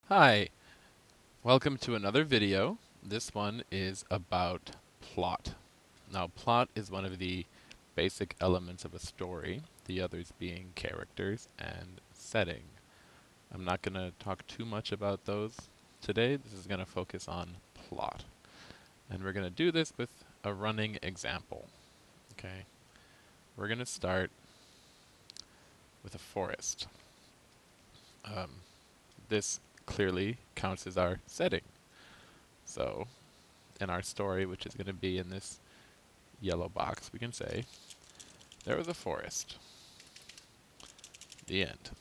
Hi, welcome to another video. This one is about plot. Now, plot is one of the basic elements of a story, the others being characters and setting. I'm not going to talk too much about those today. This is going to focus on plot. And we're going to do this with a running example. Okay, we're going to start with a forest. Um, this clearly counts as our setting. So, in our story, which is going to be in this yellow box, we can say, there was a forest. The end.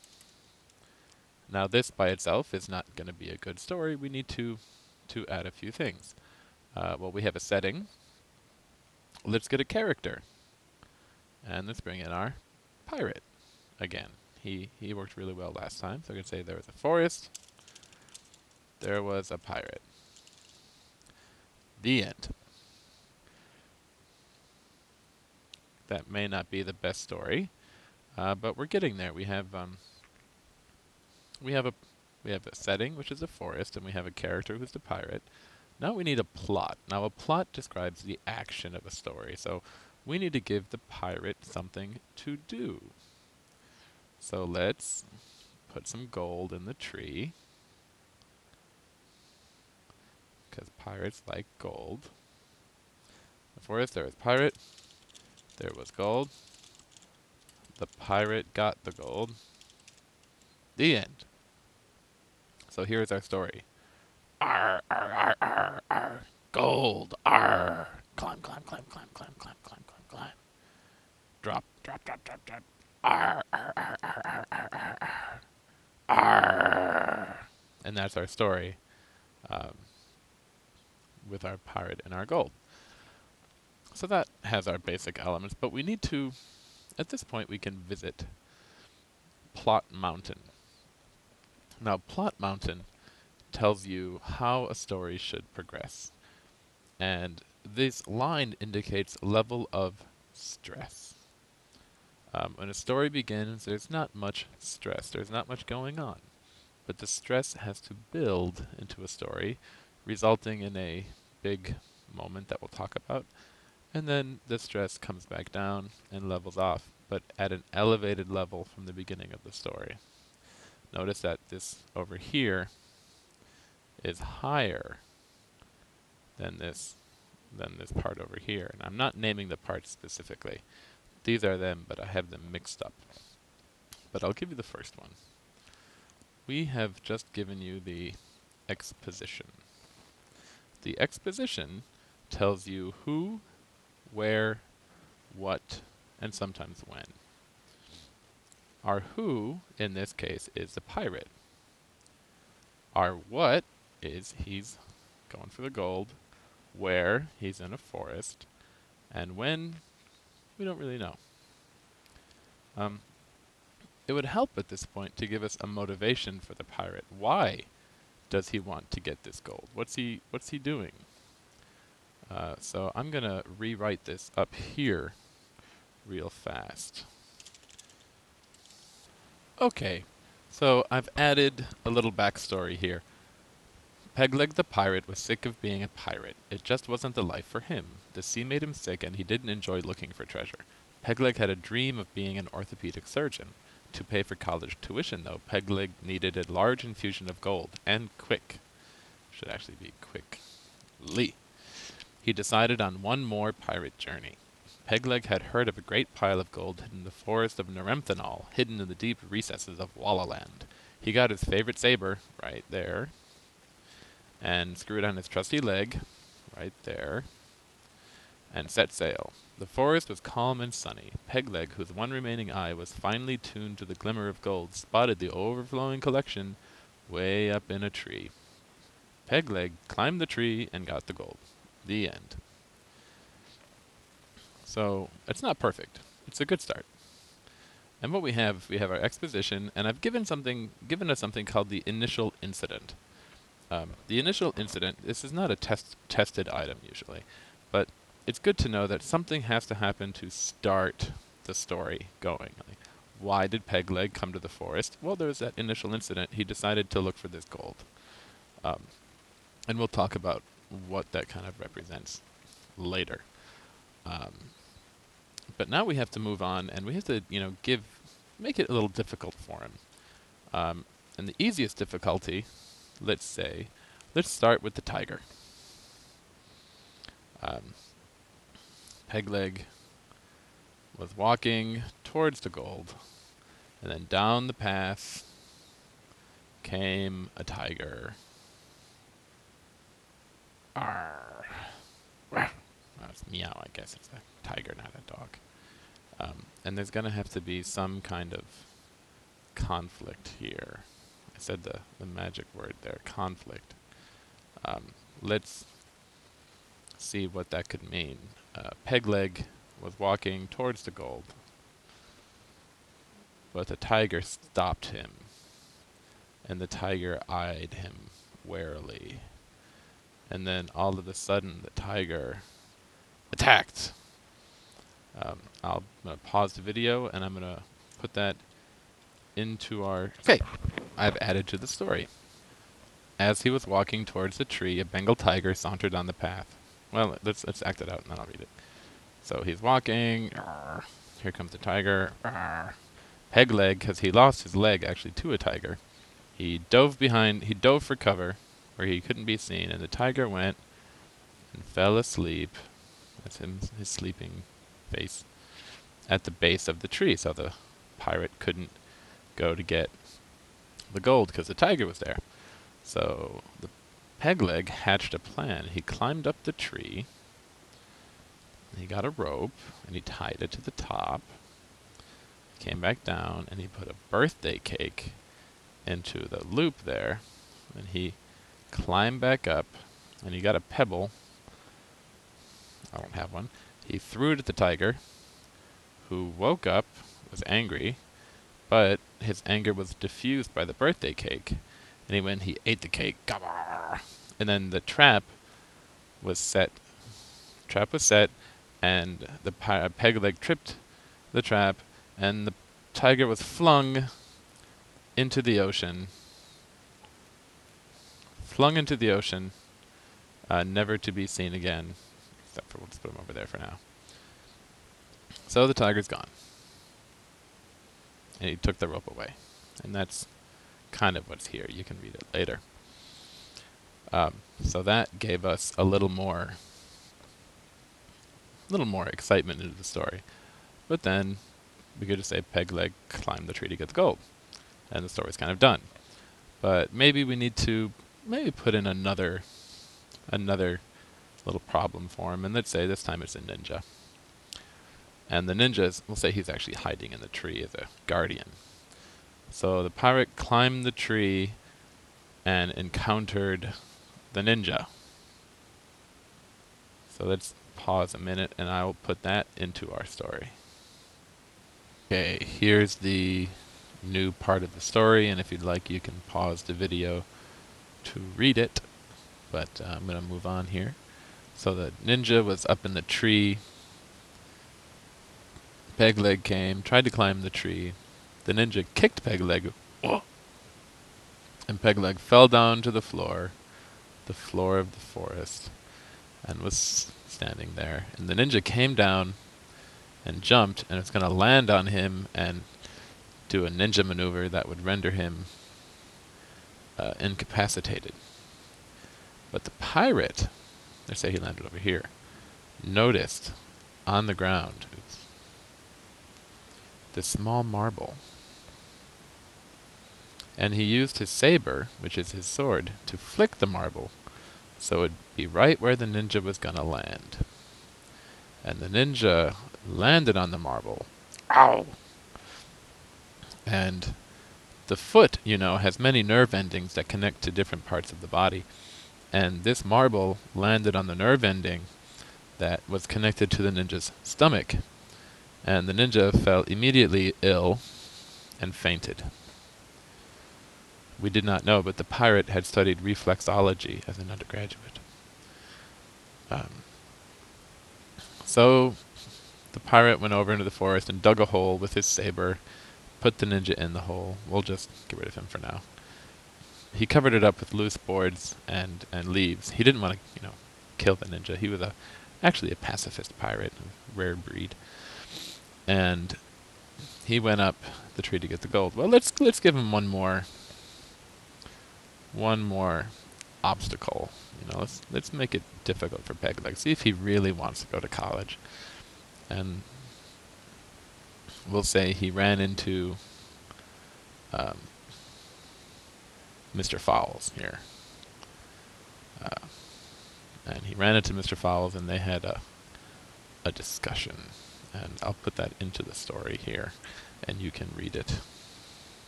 Now this by itself is not going to be a good story. We need to add a few things. Well, we have a setting. Let's get a character. And let's bring in our pirate again. He worked really well last time, so I can say there was a forest. There was a pirate. The end. That may not be the best story, but we're getting there. We have a setting, which is a forest, and we have a character who's the pirate. Now we need a plot. Now a plot describes the action of a story, so we need to give the pirate something to do. So let's put some gold in the tree, because pirates like gold. The forest, there was pirate, there was gold. The pirate got the gold. The end. So here's our story. Arr, arr, arr, arr, arr. Gold, arr. Climb, climb, climb, climb, climb, climb, climb, climb, climb. Drop, drop, drop, drop, drop. Arr, arr, arr, arr, arr, arr, arr, arr. Arr. And that's our story, um, with our pirate and our gold. So that has our basic elements, but we need to, at this point, we can visit Plot Mountain. Now, Plot Mountain tells you how a story should progress. And this line indicates level of stress. When a story begins, there's not much stress. There's not much going on. But the stress has to build into a story, resulting in a big moment that we'll talk about. And then the stress comes back down and levels off, but at an elevated level from the beginning of the story. Notice that this over here is higher than this part over here. And I'm not naming the parts specifically. These are them, but I have them mixed up. But I'll give you the first one. We have just given you the exposition. The exposition tells you who, where, what, and sometimes when. Our who, in this case, is the pirate. Our what is he's going for the gold, where he's in a forest, and when, we don't really know. It would help at this point to give us a motivation for the pirate. Why does he want to get this gold? What's he doing? So I'm gonna rewrite this up here real fast. Okay, so I've added a little backstory here. Pegleg the pirate was sick of being a pirate. It just wasn't the life for him. The sea made him sick and he didn't enjoy looking for treasure. Pegleg had a dream of being an orthopedic surgeon. To pay for college tuition, though, Pegleg needed a large infusion of gold, and quick. Should actually be quickly. He decided on one more pirate journey. Pegleg had heard of a great pile of gold hidden in the forest of Neremthanol, hidden in the deep recesses of Wallaland. He got his favorite saber, right there, and screwed on his trusty leg, right there, and set sail. The forest was calm and sunny. Pegleg, whose one remaining eye was finely tuned to the glimmer of gold, spotted the overflowing collection way up in a tree. Pegleg climbed the tree and got the gold. The end. So, it's not perfect. It's a good start. And what we have our exposition, and I've given us something called the initial incident. The initial incident, this is not a tested item usually, but it's good to know that something has to happen to start the story going. Like, why did Pegleg come to the forest? Well, there was that initial incident. He decided to look for this gold. And we'll talk about what that kind of represents later. Um, but now we have to move on, and we have to, make it a little difficult for him. And the easiest difficulty, let's start with the tiger. Pegleg was walking towards the gold, and then down the path came a tiger. Arr. That's meow, I guess it's a tiger, not a dog. And there's going to have to be some kind of conflict here. I said the magic word there, conflict. Let's see what that could mean. Pegleg was walking towards the gold, but the tiger stopped him, and the tiger eyed him warily. And then all of a sudden, the tiger attacked. I'm going to pause the video, and I'm going to put that into our... Okay, I've added to the story. As he was walking towards the tree, a Bengal tiger sauntered on the path. Well, let's act it out, and then I'll read it. So he's walking. Arr, here comes the tiger. Arr. Pegleg, because he lost his leg actually to a tiger. He dove for cover where he couldn't be seen, and the tiger went and fell asleep. That's him, his sleeping face, at the base of the tree, so the pirate couldn't go to get the gold because the tiger was there. So the Pegleg hatched a plan. He climbed up the tree, he got a rope, and he tied it to the top, came back down, and he put a birthday cake into the loop there, and he climbed back up, and he got a pebble. I don't have one. He threw it at the tiger, who woke up, was angry, but his anger was diffused by the birthday cake, and he ate the cake. Gabbar! And then the trap was set. And the Pegleg tripped the trap, and the tiger was flung into the ocean. Never to be seen again. Except for, we'll just put him over there for now. So the tiger's gone. And he took the rope away. And that's kind of what's here. You can read it later. So that gave us a little more excitement into the story. But then we could just say Pegleg climbed the tree to get the gold. And the story's kind of done. But maybe we need to put in another little problem for him. And let's say this time it's a ninja. And the ninja, we'll say he's actually hiding in the tree as a guardian. So the pirate climbed the tree and encountered the ninja. So let's pause a minute and I will put that into our story. Okay, here's the new part of the story, and if you'd like you can pause the video to read it. But I'm going to move on here. So the ninja was up in the tree. Pegleg came, tried to climb the tree. The ninja kicked Pegleg, and Pegleg fell down to the floor of the forest, and was standing there. And the ninja came down and jumped, and it's going to land on him and do a ninja maneuver that would render him incapacitated. But the pirate, let's say he landed over here, noticed on the ground this small marble. And he used his saber, which is his sword, to flick the marble so it'd be right where the ninja was gonna land. And the ninja landed on the marble. Ow! And the foot, has many nerve endings that connect to different parts of the body. And this marble landed on the nerve ending that was connected to the ninja's stomach. And the ninja fell immediately ill and fainted. We did not know, but the pirate had studied reflexology as an undergraduate. So the pirate went over into the forest and dug a hole with his saber, put the ninja in the hole. We'll just get rid of him for now. he covered it up with loose boards and leaves. He didn't want to, kill the ninja. He was actually a pacifist pirate, a rare breed. And he went up the tree to get the gold. Well, let's give him one more obstacle. Let's make it difficult for Pegleg. See if he really wants to go to college. And we'll say he ran into Mr. Fowles here. And he ran into Mr. Fowles, and they had a discussion. And I'll put that into the story here, and you can read it.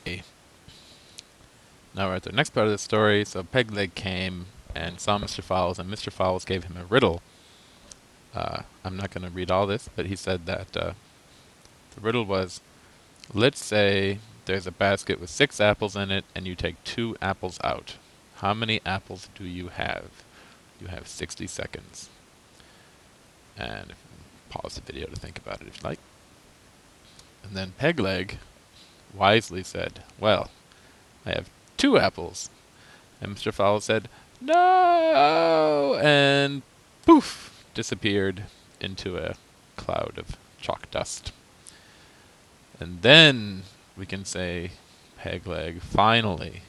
Okay. Now we're at the next part of the story. So Pegleg came and saw Mr. Fowles, and Mr. Fowles gave him a riddle. I'm not going to read all this, but he said that the riddle was, let's say there's a basket with 6 apples in it, and you take 2 apples out. How many apples do you have? You have 60 seconds. And pause the video to think about it if you like. And then Pegleg wisely said, well, I have 2 apples. And Mr. Fowles said, no! And poof! Disappeared into a cloud of chalk dust. And then we can say Pegleg finally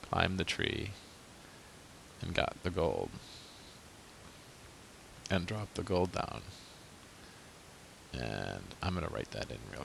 climbed the tree and got the gold. And dropped the gold down. And I'm going to write that in real